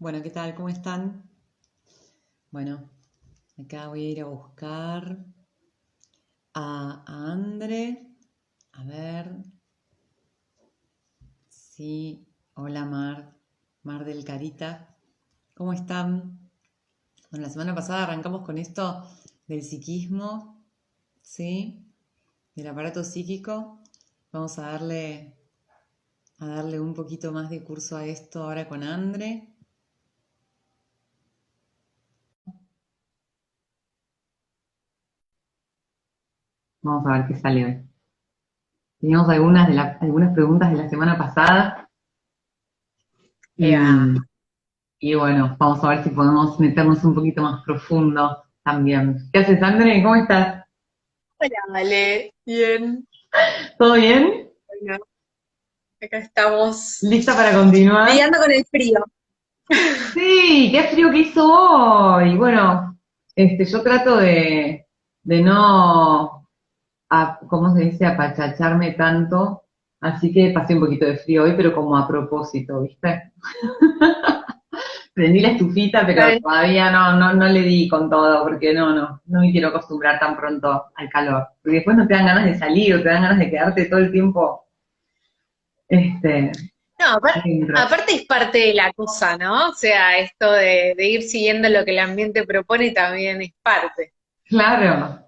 Bueno, ¿qué tal? ¿Cómo están? Bueno, acá voy a ir a buscar a Andre. A ver. Sí, hola Mar del Carita. ¿Cómo están? Bueno, la semana pasada arrancamos con esto del psiquismo, ¿sí? Del aparato psíquico. Vamos a darle un poquito más de curso a esto ahora con Andre. Vamos a ver qué sale hoy. Teníamos algunas preguntas de la semana pasada Ea. y Y bueno, vamos a ver si podemos meternos un poquito más profundo también. ¿Qué haces, André? ¿Cómo estás? Hola, vale, bien. ¿Todo bien? Bueno, acá estamos ¿Lista para continuar? lidiando con el frío. Sí, qué frío que hizo hoy. Bueno, yo trato de no, ¿cómo se dice? Apachacharme tanto. Así que pasé un poquito de frío hoy, pero como a propósito, ¿viste? Prendí la estufita, pero ¿Saben? todavía no le di con todo, porque no me quiero acostumbrar tan pronto al calor. Porque después no te dan ganas de salir, o te dan ganas de quedarte todo el tiempo, este, No, dentro. aparte es parte de la cosa, ¿no? O sea, esto de ir siguiendo lo que el ambiente propone también es parte. Claro,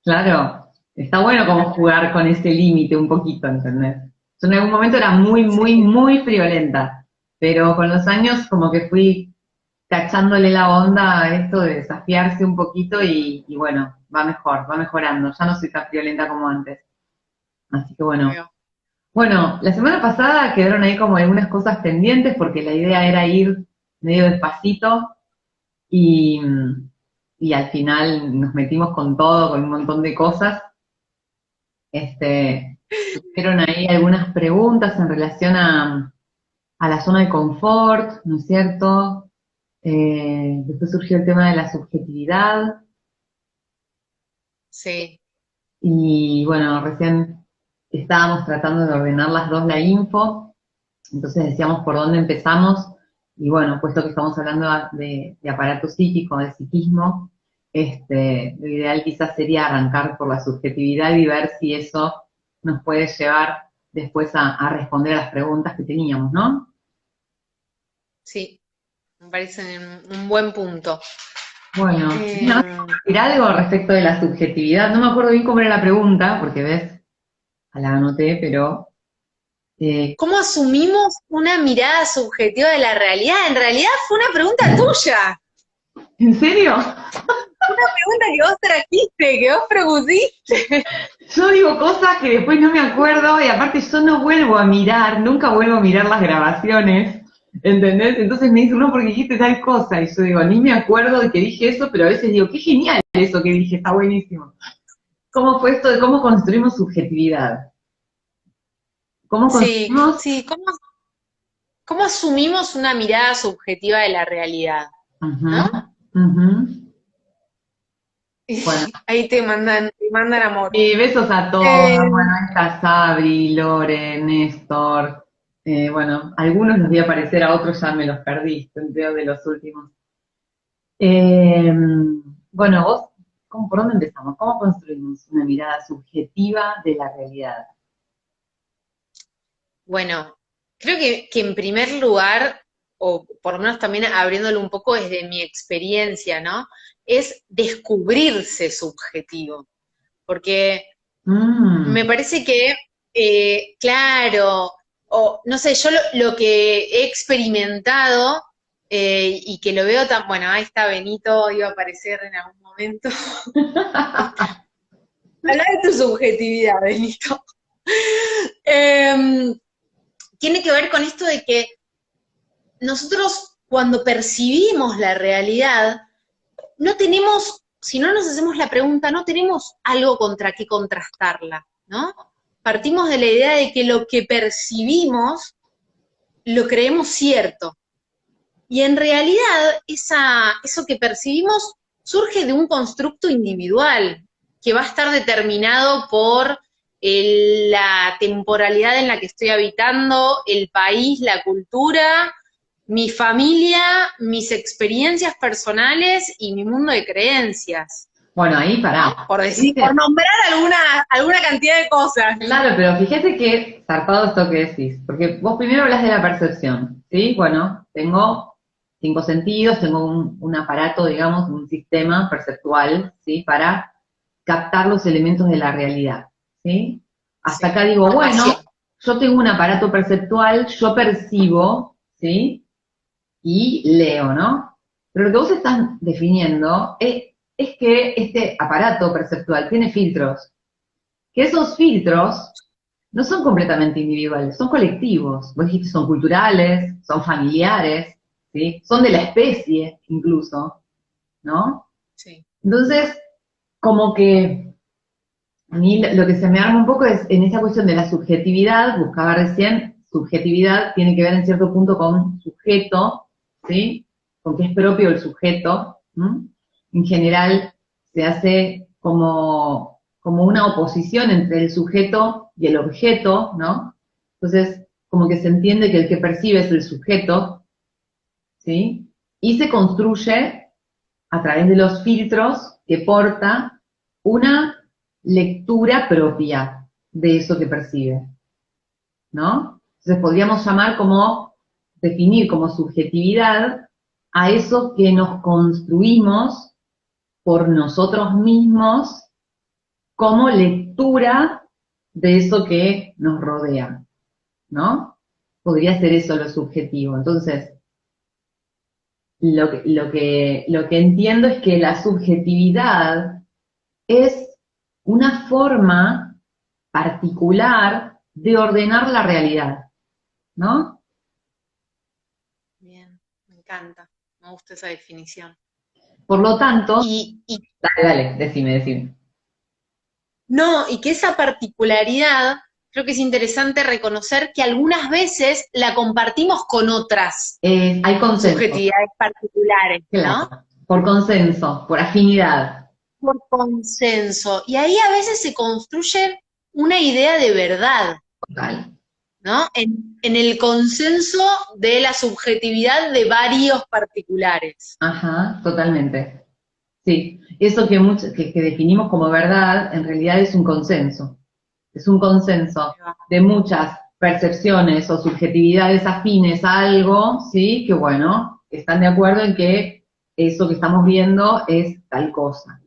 claro. Está bueno como jugar con ese límite un poquito, ¿entendés? Yo en algún momento era Sí. muy friolenta, pero con los años como que fui cachándole la onda a esto de desafiarse un poquito y bueno, va mejorando. Ya no soy tan friolenta como antes. Así que bueno. Obvio. Bueno, la semana pasada quedaron ahí como algunas cosas pendientes porque la idea era ir medio despacito y, y al final nos metimos con todo, con un montón de cosas. Surgieron ahí algunas preguntas en relación a la zona de confort, ¿no es cierto? Después surgió el tema de la subjetividad Sí. y bueno, recién estábamos tratando de ordenar las dos la info. Entonces decíamos por dónde empezamos, y bueno, puesto que estamos hablando de aparato psíquico, de psiquismo, lo ideal quizás sería arrancar por la subjetividad y ver si eso nos puede llevar después a responder a las preguntas que teníamos, ¿no? Sí, me parece un buen punto. Bueno, ¿no Eh, decir algo respecto de la subjetividad? No me acuerdo bien cómo era la pregunta, porque ves, la anoté, pero ¿Cómo asumimos una mirada subjetiva de la realidad? En realidad fue una pregunta tuya. ¿en serio? Una pregunta que vos trajiste, que vos propusiste. Yo digo cosas que después no me acuerdo y aparte yo no vuelvo a mirar, nunca vuelvo a mirar las grabaciones, ¿entendés? Entonces me dicen, no, porque dijiste tal cosa y yo digo, ni me acuerdo de que dije eso, pero a veces digo, qué genial eso que dije, está buenísimo. ¿Cómo fue esto de cómo construimos subjetividad? ¿Cómo Sí, construimos? sí, ¿cómo asumimos una mirada subjetiva de la realidad? Ujú, ¿No? ujú. Bueno, Ahí te mandan amor. y besos a todos, Eh, bueno, ahí está Sabri, Lore, Néstor, bueno, algunos los vi aparecer, a otros ya me los perdí, veo de los últimos. Eh, bueno, vos, ¿por dónde empezamos? ¿Cómo construimos una mirada subjetiva de la realidad? bueno, creo que en primer lugar, o por lo menos también abriéndolo un poco desde mi experiencia, ¿no? Es descubrirse subjetivo. Porque me Mm, parece que, claro, o no sé, yo lo que he experimentado y que lo veo tan, bueno, ahí está Benito, iba a aparecer en algún momento. Habla de tu subjetividad, Benito. Em, Tiene que ver con esto de que nosotros cuando percibimos la realidad, no tenemos, si no nos hacemos la pregunta, no tenemos algo contra qué contrastarla, ¿no? Partimos de la idea de que lo que percibimos lo creemos cierto. Y en realidad eso que percibimos surge de un constructo individual que va a estar determinado por la temporalidad en la que estoy habitando, el país, la cultura, mi familia, mis experiencias personales y mi mundo de creencias. Bueno, ahí pará. Por decir, por nombrar alguna cantidad de cosas. Claro, pero fíjate que zarpado esto que decís, porque vos primero hablas de la percepción, ¿sí? Bueno, tengo 5 sentidos, tengo un aparato, digamos, un sistema perceptual, ¿sí? Para captar los elementos de la realidad, ¿sí? Hasta Sí, acá digo, bueno, información. yo tengo un aparato perceptual, yo percibo, ¿sí? Y leo, ¿no? Pero lo que vos estás definiendo es que este aparato perceptual tiene filtros, que esos filtros no son completamente individuales, son colectivos. Vos dijiste, son culturales, son familiares, ¿sí? Son de la especie, incluso, ¿no? Sí. Entonces, como que a mí lo que se me arma un poco es en esa cuestión de la subjetividad, buscaba recién, subjetividad tiene que ver en cierto punto con sujeto, ¿sí? Con qué es propio el sujeto. ¿M? En general se hace como una oposición entre el sujeto y el objeto, ¿no? Entonces, como que se entiende que el que percibe es el sujeto, ¿sí? Y se construye a través de los filtros que porta una lectura propia de eso que percibe, ¿no? Entonces podríamos llamar definir como subjetividad a eso que nos construimos por nosotros mismos como lectura de eso que nos rodea, ¿no? Podría ser eso lo subjetivo. Entonces, lo que entiendo es que la subjetividad es una forma particular de ordenar la realidad, ¿no? Bien, me encanta. Me gusta esa definición. Por lo tanto, Y dale, decime. no, y que esa particularidad, creo que es interesante reconocer que algunas veces la compartimos con otras Hay consenso, subjetividades particulares, claro, ¿no? por consenso, por afinidad, Por consenso. Y ahí a veces se construye una idea de verdad, total. ¿no? En el consenso de la subjetividad de varios particulares. Ajá, totalmente. Sí, eso que definimos como verdad, en realidad es un consenso. Es un consenso de muchas percepciones o subjetividades afines a algo, ¿sí? Que bueno, están de acuerdo en que eso que estamos viendo es tal cosa,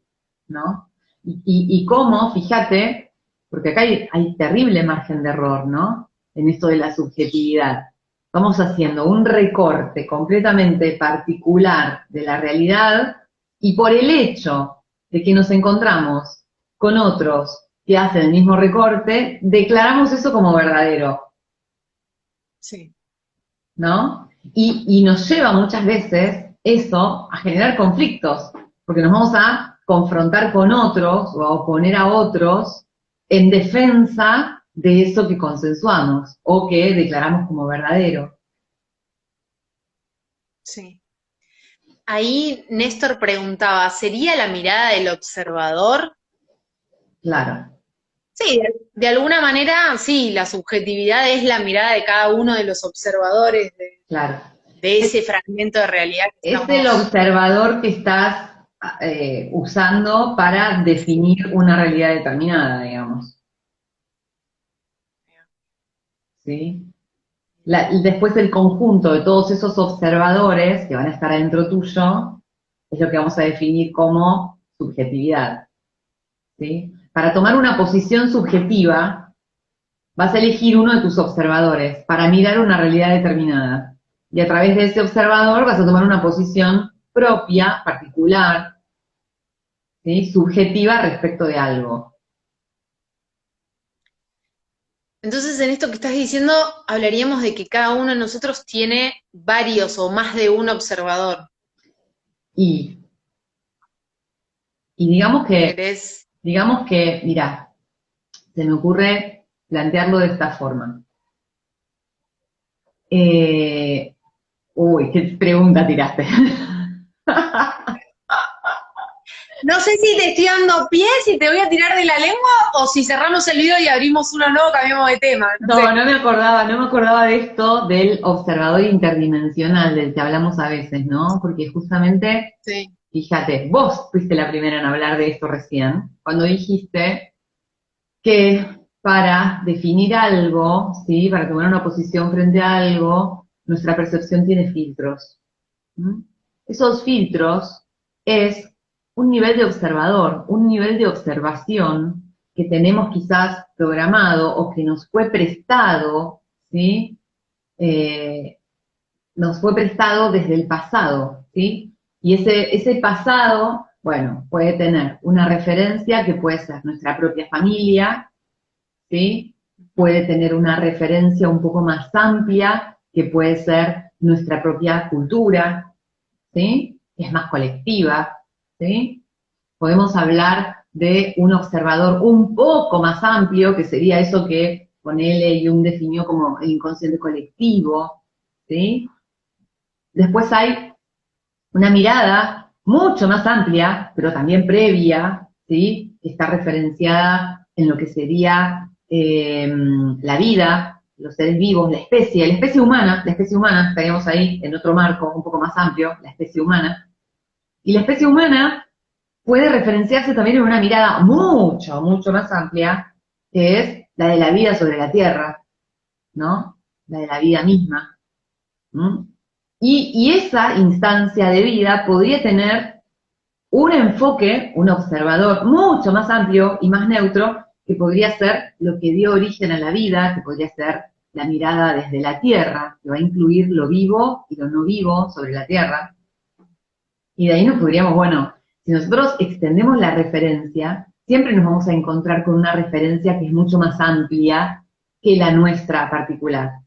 ¿no? Y cómo, fíjate, porque acá hay terrible margen de error, ¿no? En esto de la subjetividad. Vamos haciendo un recorte completamente particular de la realidad y por el hecho de que nos encontramos con otros que hacen el mismo recorte, declaramos eso como verdadero, Sí. ¿no? Y nos lleva muchas veces eso a generar conflictos, porque nos vamos a confrontar con otros o a oponer a otros en defensa de eso que consensuamos o que declaramos como verdadero. Sí. Ahí Néstor preguntaba, ¿sería la mirada del observador? Claro, Sí, de alguna manera, sí, la subjetividad es la mirada de cada uno de los observadores claro. de ese fragmento de realidad que Es el estamos. observador que estás usando para definir una realidad determinada, digamos. ¿Sí? Después el conjunto de todos esos observadores que van a estar adentro tuyo es lo que vamos a definir como subjetividad. ¿Sí? Para tomar una posición subjetiva, vas a elegir uno de tus observadores para mirar una realidad determinada. Y a través de ese observador vas a tomar una posición propia, particular, ¿sí? Subjetiva respecto de algo. Entonces, en esto que estás diciendo, hablaríamos de que cada uno de nosotros tiene varios o más de un observador. Y, y ¿Querés? digamos que, mira, se me ocurre plantearlo de esta forma. Uy, qué pregunta tiraste. No sé si te estoy dando pie, si te voy a tirar de la lengua, o si cerramos el video y abrimos uno nuevo, cambiamos de tema. No sé. No me acordaba de esto del observador interdimensional del que hablamos a veces, ¿no? Porque justamente, Sí. fíjate, vos fuiste la primera en hablar de esto recién, cuando dijiste que para definir algo, ¿sí? Para tomar una posición frente a algo, nuestra percepción tiene filtros. ¿Mm? Esos filtros es un nivel de observador, un nivel de observación que tenemos quizás programado o que nos fue prestado, ¿sí? Nos fue prestado desde el pasado, ¿sí? Y ese pasado, bueno, puede tener una referencia que puede ser nuestra propia familia, ¿sí? Puede tener una referencia un poco más amplia, que puede ser nuestra propia cultura, ¿sí? Es más colectiva, ¿sí? Podemos hablar de un observador un poco más amplio, que sería eso que ponele Jung definió como el inconsciente colectivo, ¿sí? Después hay una mirada mucho más amplia, pero también previa, ¿sí? Que está referenciada en lo que sería la vida, los seres vivos, la especie humana, estaríamos ahí en otro marco un poco más amplio, la especie humana. Y la especie humana puede referenciarse también en una mirada mucho, mucho más amplia, que es la de la vida sobre la Tierra, ¿no? La de la vida misma. ¿Mm? Y esa instancia de vida podría tener un enfoque, un observador mucho más amplio y más neutro, que podría ser lo que dio origen a la vida, que podría ser la mirada desde la Tierra, que va a incluir lo vivo y lo no vivo sobre la Tierra. Y de ahí nos podríamos, bueno, si nosotros extendemos la referencia, siempre nos vamos a encontrar con una referencia que es mucho más amplia que la nuestra particular,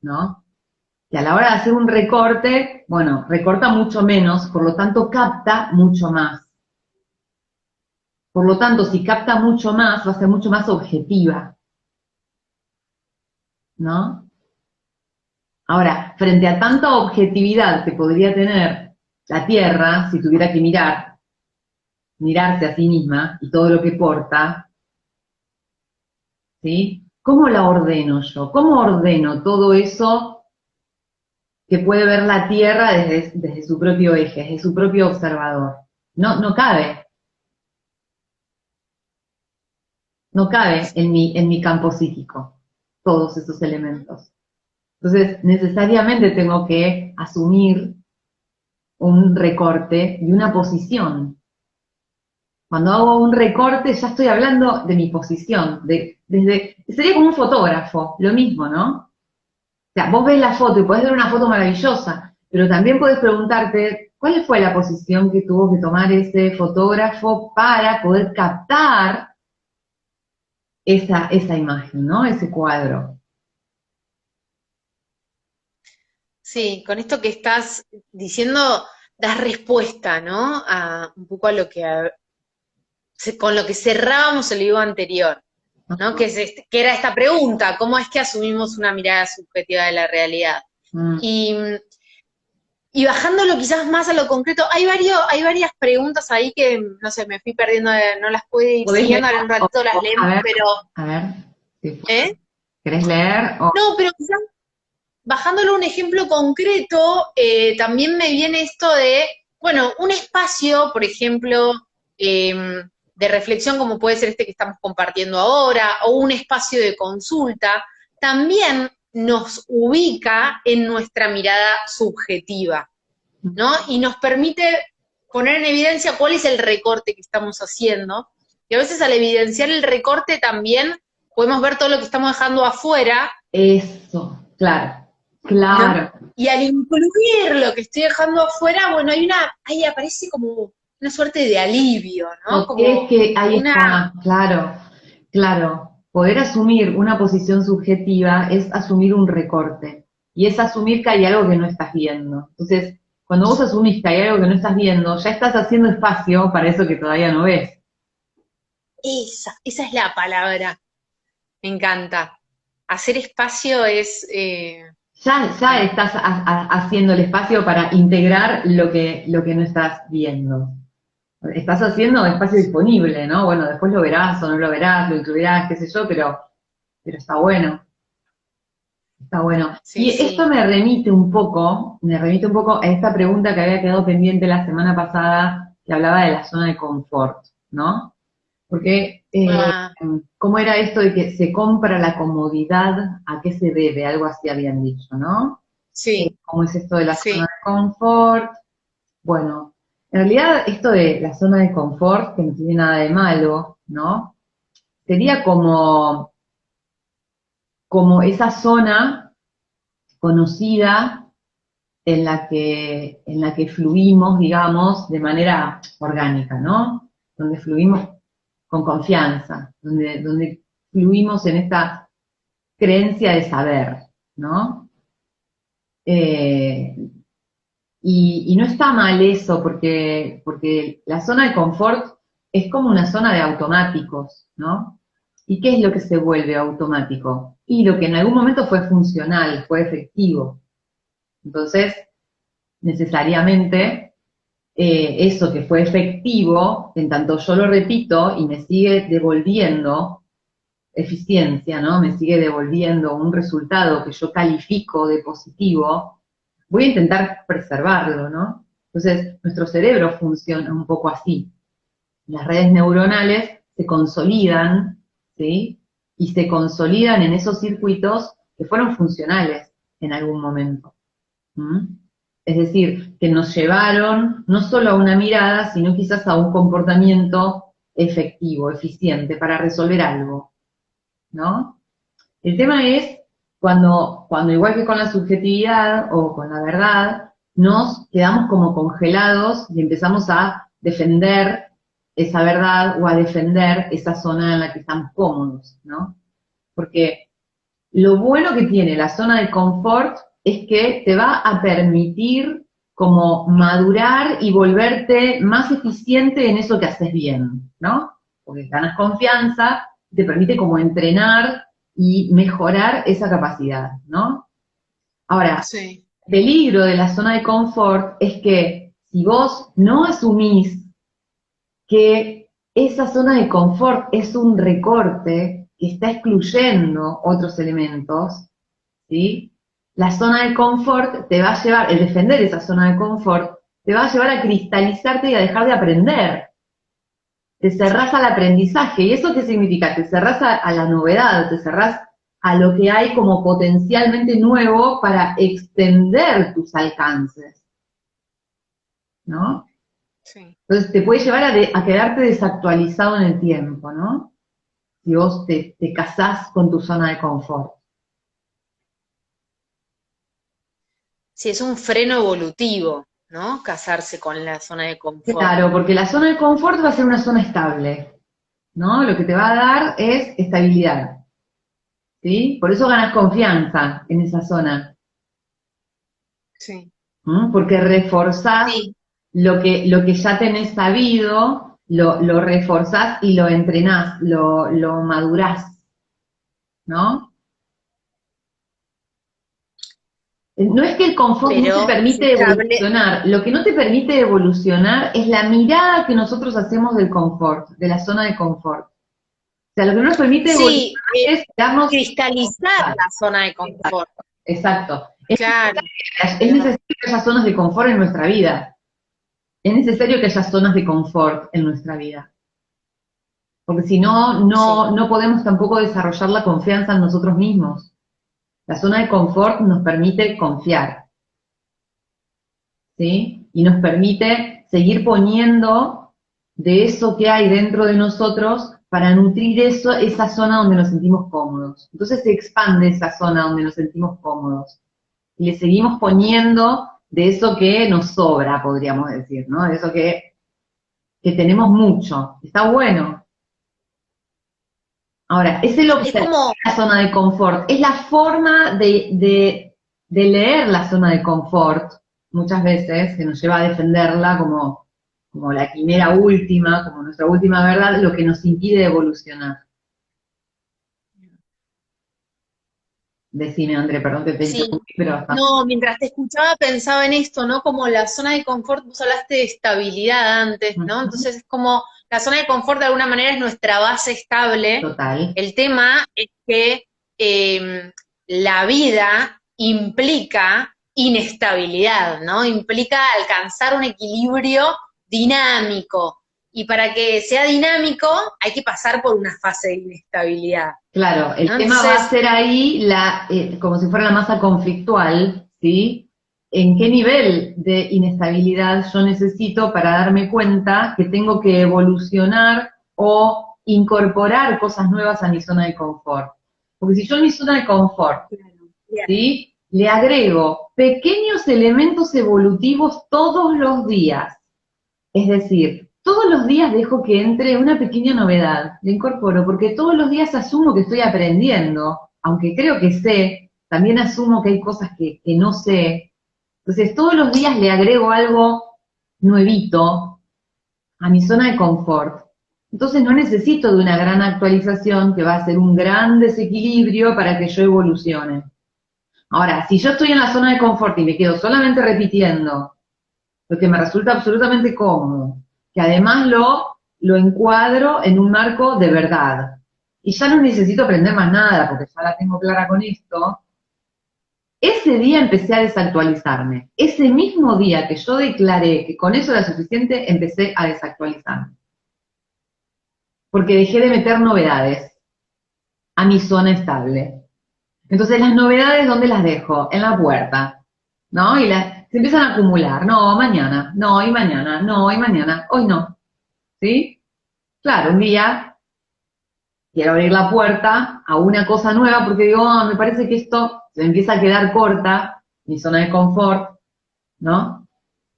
¿no? Y a la hora de hacer un recorte, bueno, recorta mucho menos, por lo tanto capta mucho más. Por lo tanto, si capta mucho más, va a ser mucho más objetiva, ¿no? Ahora, frente a tanta objetividad que podría tener la Tierra, si tuviera que mirarse a sí misma y todo lo que porta, ¿sí? ¿Cómo la ordeno yo? ¿Cómo ordeno todo eso que puede ver la Tierra desde su propio eje, desde su propio observador? No cabe. No cabe en mi campo psíquico todos esos elementos. Entonces, necesariamente tengo que asumir un recorte y una posición. Cuando hago un recorte ya estoy hablando de mi posición, sería como un fotógrafo, lo mismo, ¿no? O sea, vos ves la foto y podés ver una foto maravillosa, pero también podés preguntarte cuál fue la posición que tuvo que tomar ese fotógrafo para poder captar esa imagen, ¿no? Ese cuadro. Sí, con esto que estás diciendo, das respuesta, ¿no? A un poco a lo que con lo que cerrábamos el video anterior, ¿no? Que era esta pregunta, ¿cómo es que asumimos una mirada subjetiva de la realidad? Mm. Y bajándolo quizás más a lo concreto, hay varias preguntas ahí que, no sé, me fui perdiendo, no las pude ir siguiendo, ahora en un ratito las leemos, pero... A ver, si ¿Eh? ¿querés leer? No, pero quizás bajándolo a un ejemplo concreto, también me viene esto de, bueno, un espacio, por ejemplo, de reflexión como puede ser este que estamos compartiendo ahora, o un espacio de consulta, también nos ubica en nuestra mirada subjetiva, ¿no? Y nos permite poner en evidencia cuál es el recorte que estamos haciendo, y a veces al evidenciar el recorte también podemos ver todo lo que estamos dejando afuera. Eso, claro, claro. ¿No? Y al incluir lo que estoy dejando afuera, bueno, ahí aparece como una suerte de alivio, ¿no? Porque Como es que ahí está, claro, claro. Poder asumir una posición subjetiva es asumir un recorte. Y es asumir que hay algo que no estás viendo. Entonces, cuando vos asumís que hay algo que no estás viendo, ya estás haciendo espacio para eso que todavía no ves. Esa es la palabra. Me encanta. Hacer espacio es... Ya estás haciendo el espacio para integrar lo que no estás viendo. Estás haciendo espacio disponible, ¿no? Bueno, después lo verás o no lo verás, lo incluirás, qué sé yo, pero está bueno, está bueno. Sí, Y esto sí. me remite un poco a esta pregunta que había quedado pendiente la semana pasada, que hablaba de la zona de confort, ¿no? Porque, Ah, ¿cómo era esto de que se compra la comodidad? ¿A qué se debe? Algo así habían dicho, ¿no? sí, ¿Cómo es esto de la zona sí. de confort? Bueno, en realidad esto de la zona de confort, que no tiene nada de malo, ¿no? Sería como esa zona conocida en la que fluimos, digamos, de manera orgánica, ¿no? Donde fluimos con confianza, donde fluimos en esta creencia de saber, ¿no? Eh, y no está mal eso, porque la zona de confort es como una zona de automáticos, ¿no? ¿Y qué es lo que se vuelve automático? Y lo que en algún momento fue funcional, fue efectivo. Entonces, necesariamente, eso que fue efectivo, en tanto yo lo repito y me sigue devolviendo eficiencia, ¿no? Me sigue devolviendo un resultado que yo califico de positivo, voy a intentar preservarlo, ¿no? Entonces, nuestro cerebro funciona un poco así. Las redes neuronales se consolidan, ¿sí? Y se consolidan en esos circuitos que fueron funcionales en algún momento. ¿Mm? Es decir, que nos llevaron no solo a una mirada, sino quizás a un comportamiento efectivo, eficiente, para resolver algo, ¿no? El tema es cuando igual que con la subjetividad o con la verdad, nos quedamos como congelados y empezamos a defender esa verdad o a defender esa zona en la que estamos cómodos, ¿no? Porque lo bueno que tiene la zona de confort es que te va a permitir como madurar y volverte más eficiente en eso que haces bien, ¿no? Porque ganas confianza, te permite como entrenar y mejorar esa capacidad, ¿no? Ahora, Sí. el peligro de la zona de confort es que si vos no asumís que esa zona de confort es un recorte que está excluyendo otros elementos, ¿sí? La zona de confort te va a llevar, el defender esa zona de confort, te va a llevar a cristalizarte y a dejar de aprender. Te cerrás al aprendizaje. ¿Y eso qué significa? Te cerrás a la novedad, te cerrás a lo que hay como potencialmente nuevo para extender tus alcances, ¿no? Sí. Entonces te puede llevar a quedarte desactualizado en el tiempo, ¿no? Si vos te casás con tu zona de confort. Sí, es un freno evolutivo, ¿no? Casarse con la zona de confort. Claro, porque la zona de confort va a ser una zona estable, ¿no? Lo que te va a dar es estabilidad, ¿sí? Por eso ganas confianza en esa zona, Sí. ¿m? Porque reforzás Sí. lo que ya tenés sabido, lo reforzás y lo entrenás, lo madurás, ¿no? No es que el confort no te Pero es permite estable. evolucionar, lo que no te permite evolucionar es la mirada que nosotros hacemos del confort, de la zona de confort. O sea, lo que no nos permite evolucionar Sí, es quedarnos. cristalizar la zona de confort. Exacto. Claro, Es es verdad. necesario que haya zonas de confort en nuestra vida. Es necesario que haya zonas de confort en nuestra vida. Porque si no, Sí. no podemos tampoco desarrollar la confianza en nosotros mismos. La zona de confort nos permite confiar, ¿sí? Y nos permite seguir poniendo de eso que hay dentro de nosotros para nutrir eso, esa zona donde nos sentimos cómodos. Entonces se expande esa zona donde nos sentimos cómodos. Y le seguimos poniendo de eso que nos sobra, podríamos decir, ¿no? De eso que tenemos mucho. Está bueno. Ahora, es el Es observar como, la zona de confort, es la forma de leer la zona de confort, muchas veces, que nos lleva a defenderla como la quimera última, como nuestra última verdad, lo que nos impide evolucionar. Decime, André, perdón que te Sí, interrumpí, pero bastante. no, mientras te escuchaba pensaba en esto, ¿no? Como la zona de confort, vos hablaste de estabilidad antes, ¿no? Ujú. Entonces es como la zona de confort de alguna manera es nuestra base estable. Total, El tema es que la vida implica inestabilidad, ¿no? Implica alcanzar un equilibrio dinámico. Y para que sea dinámico hay que pasar por una fase de inestabilidad, claro, el ¿no? tema va a Entonces, ser ahí como si fuera la masa conflictual, ¿sí? ¿En qué nivel de inestabilidad yo necesito para darme cuenta que tengo que evolucionar o incorporar cosas nuevas a mi zona de confort? Porque si yo en mi zona de confort, bien. ¿sí? Le agrego pequeños elementos evolutivos todos los días. Es decir, todos los días dejo que entre una pequeña novedad, le incorporo, porque todos los días asumo que estoy aprendiendo, aunque creo que sé, también asumo que hay cosas que no sé. Entonces, todos los días le agrego algo nuevito a mi zona de confort. Entonces, no necesito de una gran actualización que va a ser un gran desequilibrio para que yo evolucione. Ahora, si yo estoy en la zona de confort y me quedo solamente repitiendo lo que me resulta absolutamente cómodo, que además lo encuadro en un marco de verdad. Y ya no necesito aprender más nada, porque ya la tengo clara con esto. Ese día empecé a desactualizarme. Ese mismo día que yo declaré que con eso era suficiente, empecé a desactualizarme. Porque dejé de meter novedades a mi zona estable. Entonces las novedades, ¿dónde las dejo? En la puerta, ¿no? Se empiezan a acumular. No, mañana, no, y mañana, no, y mañana, hoy no. ¿Sí? Claro, un día quiero abrir la puerta a una cosa nueva porque digo, "Ah, me parece que esto se empieza a quedar corta, mi zona de confort, ¿no?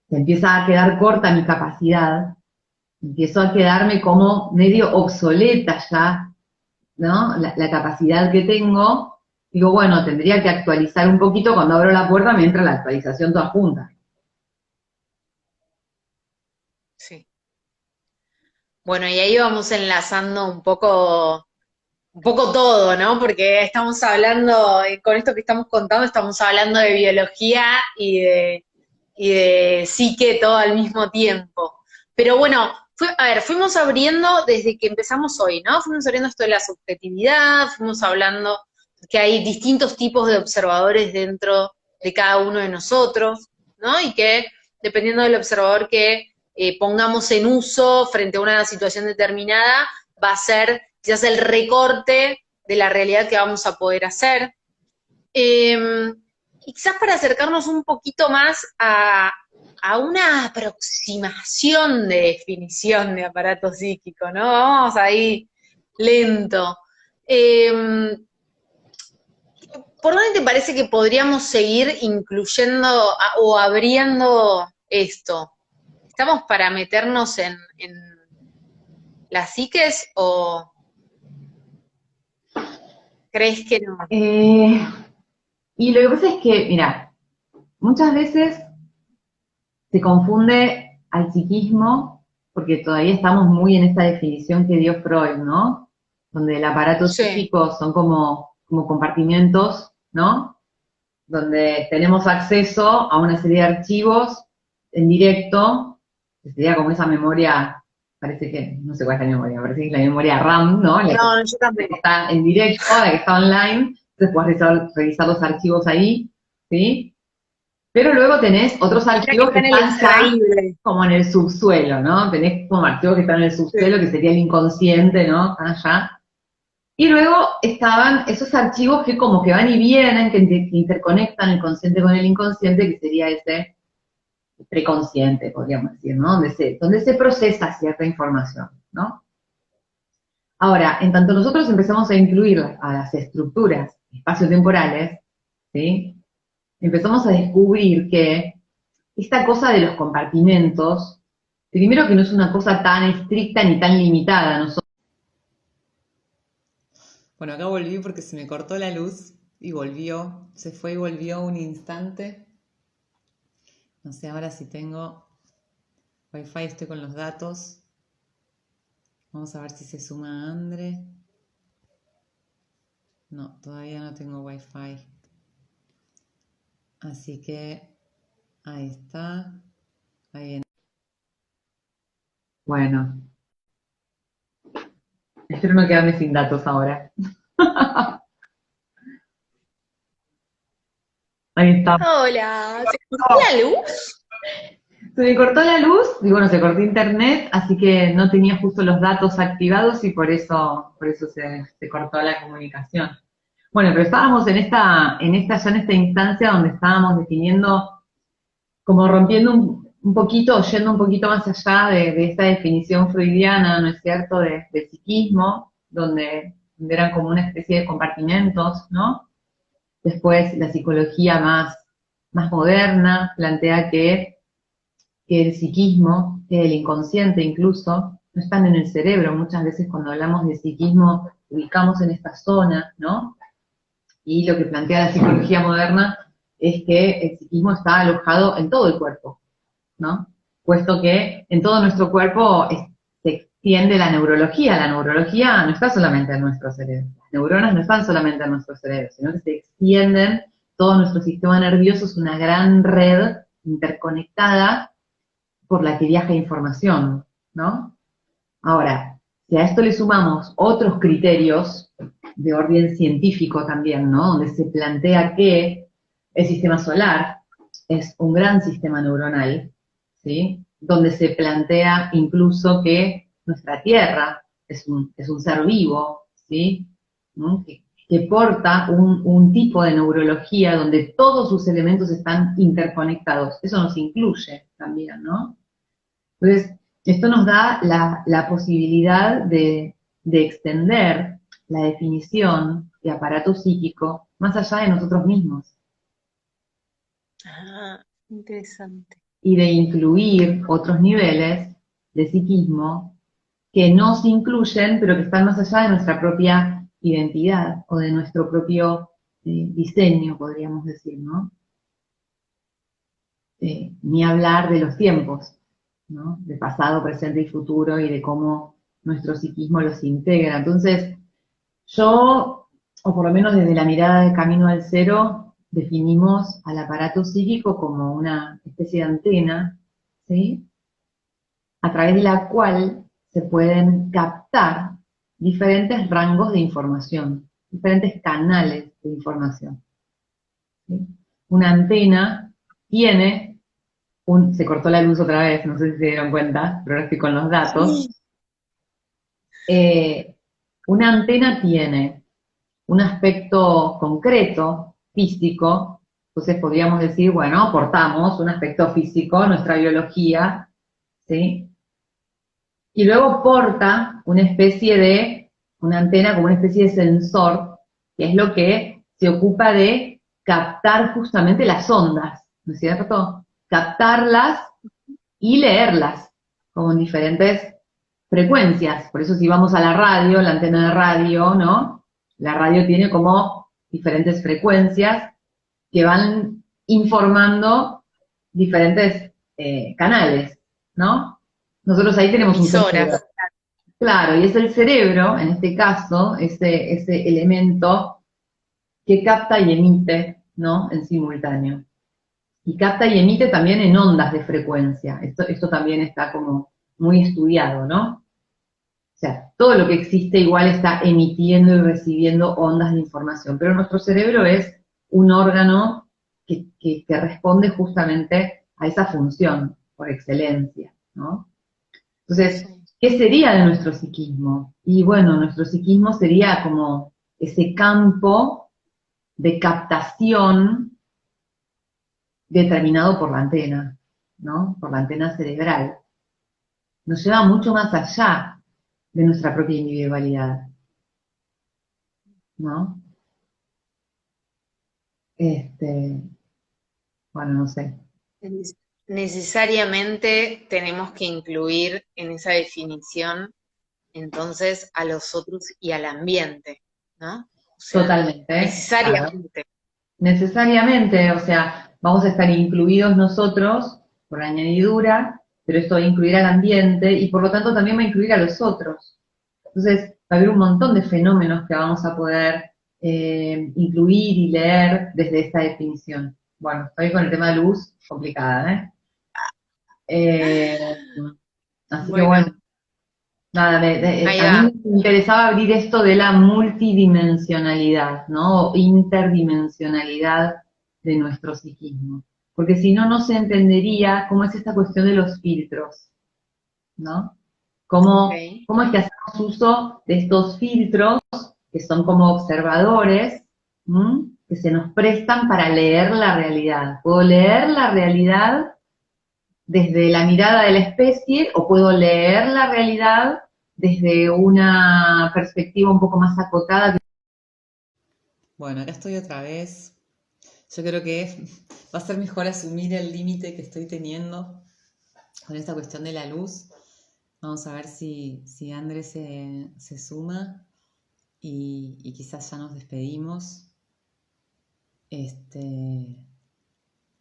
Se empieza a quedar corta mi capacidad, empiezo a quedarme como medio obsoleta ya, ¿no? La capacidad que tengo, digo, bueno, tendría que actualizar un poquito cuando abro la puerta, me entra la actualización toda junta. Sí. Bueno, y ahí vamos enlazando un poco todo, ¿no? Porque estamos hablando, con esto que estamos contando, estamos hablando de biología y de psique todo al mismo tiempo. Pero bueno, a ver, fuimos abriendo desde que empezamos hoy, ¿no? Fuimos abriendo esto de la subjetividad, fuimos hablando que hay distintos tipos de observadores dentro de cada uno de nosotros, ¿no? Y que dependiendo del observador que pongamos en uso frente a una situación determinada, va a ser quizás el recorte de la realidad que vamos a poder hacer. Y quizás para acercarnos un poquito más a una aproximación de definición de aparato psíquico, ¿no? Vamos ahí lento. Eh, ¿Por dónde te parece que podríamos seguir incluyendo o abriendo esto? ¿Estamos para meternos en las psiques o crees que no? Eh, y lo que pasa es que, mira, muchas veces se confunde al psiquismo, porque todavía estamos muy en esta definición que dio Freud, ¿no? Donde el aparato Sí, psíquico son como compartimentos, ¿no? Donde tenemos acceso a una serie de archivos en directo, que sería como esa memoria, parece que, no sé cuál es la memoria, parece que es la memoria RAM, ¿no? no, yo La que tampoco. está en directo, la que está online, entonces puedes revisar los archivos ahí, ¿sí? Pero luego tenés otros Esa que archivos está que en el están ya extraíble. como en el subsuelo, ¿no? Tenés como archivos que están en el subsuelo, Sí. que sería el inconsciente, ¿no? Están allá. Y luego estaban esos archivos que como que van y vienen, que interconectan el consciente con el inconsciente, que sería ese preconsciente, podríamos decir, ¿no? Donde se procesa cierta información, ¿no? Ahora, en tanto nosotros empezamos a incluir a las estructuras espaciotemporales, ¿sí? Empezamos a descubrir que esta cosa de los compartimentos, primero que no es una cosa tan estricta ni tan limitada, ¿no? Bueno, acá volví porque se me cortó la luz y volvió, se fue y volvió un instante. No sé ahora si tengo wifi, estoy con los datos. Vamos a ver si se suma Andre. No, todavía no tengo Wi-Fi. Así que ahí está. Ahí viene. Bueno, espero no quedarme sin datos ahora. Ahí está. Hola, ¿se cortó la luz? Se me cortó la luz y bueno, se cortó internet, así que no tenía justo los datos activados y por eso se cortó la comunicación. Bueno, pero estábamos ya en esta instancia donde estábamos definiendo, como rompiendo un poquito, yendo un poquito más allá de esta definición freudiana, ¿no es cierto?, de psiquismo, donde eran como una especie de compartimentos, ¿no? Después la psicología más moderna plantea que el psiquismo, que el inconsciente incluso, no están en el cerebro. Muchas veces cuando hablamos de psiquismo ubicamos en esta zona, ¿no? Y lo que plantea la psicología moderna es que el psiquismo está alojado en todo el cuerpo, ¿no? Puesto que en todo nuestro cuerpo se extiende la neurología. La neurología no está solamente en nuestro cerebro. Las neuronas no están solamente en nuestro cerebro, sino que se extienden. Todo nuestro sistema nervioso es una gran red interconectada por la que viaja información, ¿no? Ahora, si a esto le sumamos otros criterios de orden científico también, ¿no? Donde se plantea que el sistema solar es un gran sistema neuronal, ¿sí? Donde se plantea incluso que nuestra Tierra es un ser vivo, ¿sí? ¿No? Que porta un tipo de neurología donde todos sus elementos están interconectados. Eso nos incluye también, ¿no? Entonces, esto nos da la posibilidad de extender la definición de aparato psíquico más allá de nosotros mismos Ah, interesante. y de incluir otros niveles de psiquismo que no se incluyen, pero que están más allá de nuestra propia identidad o de nuestro propio diseño, podríamos decir, ¿no? Ni hablar de los tiempos, ¿no? De pasado, presente y futuro y de cómo nuestro psiquismo los integra. Entonces, yo, o por lo menos desde la mirada de Camino al Cero, definimos al aparato psíquico como una especie de antena, ¿sí? A través de la cual se pueden captar diferentes rangos de información, diferentes canales de información, ¿sí? Una antena tiene se cortó la luz otra vez, no sé si se dieron cuenta, pero ahora estoy con los datos. Una antena tiene un aspecto concreto, físico, entonces podríamos decir, bueno, aportamos un aspecto físico, nuestra biología, ¿sí? Y luego porta una antena como una especie de sensor, que es lo que se ocupa de captar justamente las ondas, ¿no es cierto? Captarlas y leerlas, como en diferentes frecuencias. Por eso si vamos a la radio, la antena de radio, ¿no? La radio tiene como diferentes frecuencias que van informando diferentes canales, ¿no? Nosotros ahí tenemos un Emisoras. cerebro. Claro, y es el cerebro, en este caso, ese elemento que capta y emite, ¿no? En simultáneo. Y capta y emite también en ondas de frecuencia. Esto también está como muy estudiado, ¿no? O sea, todo lo que existe igual está emitiendo y recibiendo ondas de información, pero nuestro cerebro es un órgano que responde justamente a esa función por excelencia, ¿no? Entonces, ¿qué sería de nuestro psiquismo? Y bueno, nuestro psiquismo sería como ese campo de captación determinado por la antena, ¿no? Por la antena cerebral. Nos lleva mucho más allá de nuestra propia individualidad, ¿no? Bueno, no sé. Necesariamente tenemos que incluir en esa definición entonces a los otros y al ambiente, ¿no? O sea, Totalmente, claro. necesariamente. Necesariamente, o sea, vamos a estar incluidos nosotros por añadidura, pero esto va a incluir al ambiente y por lo tanto también va a incluir a los otros. Entonces, va a haber un montón de fenómenos que vamos a poder incluir y leer desde esta definición. Bueno, estoy con el tema de luz, complicada, ¿eh? Así que Bueno, bueno, nada, ahí a va. mí me interesaba abrir esto de la multidimensionalidad, ¿no? O interdimensionalidad de nuestro psiquismo. Porque si no, no se entendería cómo es esta cuestión de los filtros, ¿no? Ok. Cómo es que hacemos uso de estos filtros que son como observadores, ¿m? Que se nos prestan para leer la realidad. Puedo leer la realidad desde la mirada de la especie o puedo leer la realidad desde una perspectiva un poco más acotada. Bueno, acá estoy otra vez. Yo creo que va a ser mejor asumir el límite que estoy teniendo con esta cuestión de la luz. Vamos a ver si Andrés se suma y quizás ya nos despedimos.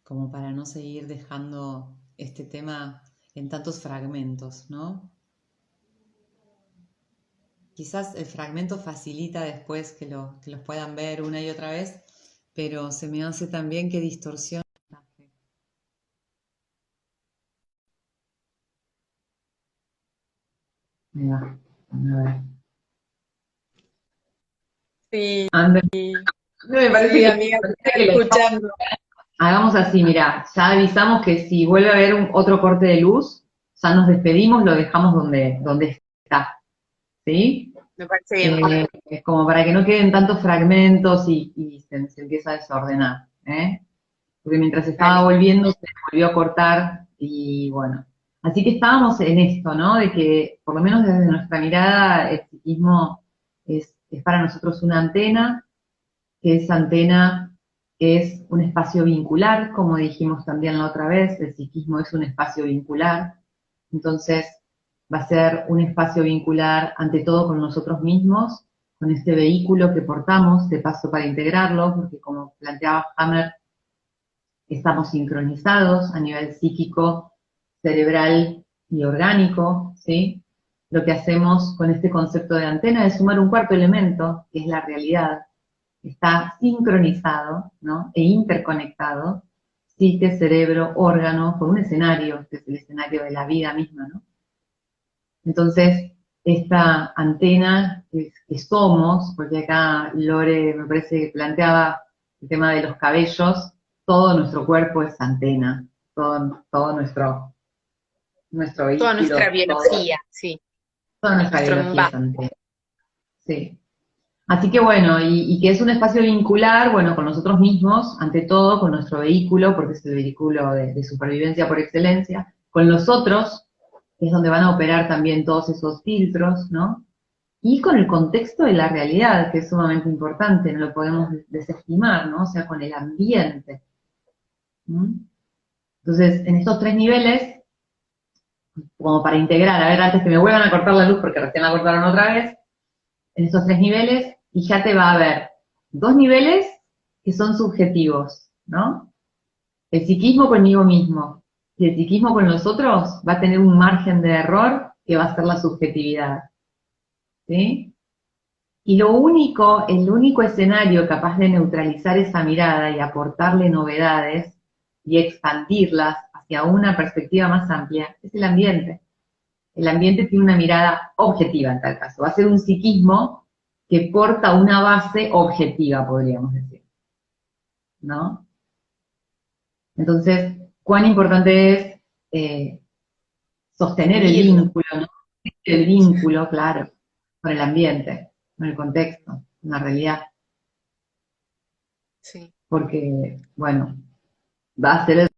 Como para no seguir dejando este tema en tantos fragmentos, ¿no? Quizás el fragmento facilita después que los puedan ver una y otra vez, pero se me hace también que distorsiona. Ahí va, a ver. Sí, Andrés, me sí, parece amiga, te parece estoy que lo escuchando. hagamos así, mirá, ya avisamos que si vuelve a haber otro corte de luz, ya nos despedimos, lo dejamos donde está, ¿sí? Me parece bien. Como para que no queden tantos fragmentos y se empieza a desordenar, ¿eh? Porque mientras estaba Dale. volviendo se volvió a cortar y bueno. Así que estábamos en esto, ¿no? De que por lo menos desde nuestra mirada el psiquismo es para nosotros una antena, que esa antena es un espacio vincular, como dijimos también la otra vez, el psiquismo es un espacio vincular, entonces va a ser un espacio vincular ante todo con nosotros mismos, con este vehículo que portamos, de paso para integrarlo, porque como planteaba Hammer, estamos sincronizados a nivel psíquico, cerebral y orgánico, ¿sí? Lo que hacemos con este concepto de antena es sumar un cuarto elemento, que es la realidad. Está sincronizado, ¿no? E interconectado, psique, cerebro, órgano, con un escenario, que es el escenario de la vida misma, ¿no? Entonces, esta antena que somos, porque acá Lore me parece que planteaba el tema de los cabellos, todo nuestro cuerpo es antena, todo nuestro Toda nuestra vehículo, biología, sí, toda nuestra nuestro biología es envase. antena. Sí. Así que bueno, y que es un espacio vincular, bueno, con nosotros mismos, ante todo, con nuestro vehículo, porque es el vehículo de supervivencia por excelencia, con los otros, que es donde van a operar también todos esos filtros, ¿no? Y con el contexto de la realidad, que es sumamente importante, no lo podemos desestimar, ¿no? O sea, con el ambiente. ¿Mm? Entonces, en estos tres niveles, como para integrar, a ver, antes que me vuelvan a cortar la luz, porque recién la cortaron otra vez, en estos tres niveles, fíjate, va a haber dos niveles que son subjetivos, ¿no? El psiquismo conmigo mismo y el psiquismo con los otros va a tener un margen de error que va a ser la subjetividad, ¿sí? Y el único escenario capaz de neutralizar esa mirada y aportarle novedades y expandirlas hacia una perspectiva más amplia es el ambiente. El ambiente tiene una mirada objetiva en tal caso. Va a ser un psiquismo que porta una base objetiva, podríamos decir, ¿no? Entonces, cuán importante es sostener el Asumirlo. vínculo, ¿no? El vínculo, claro, con el ambiente, con el contexto, con la realidad. Sí. Porque, bueno, va a ser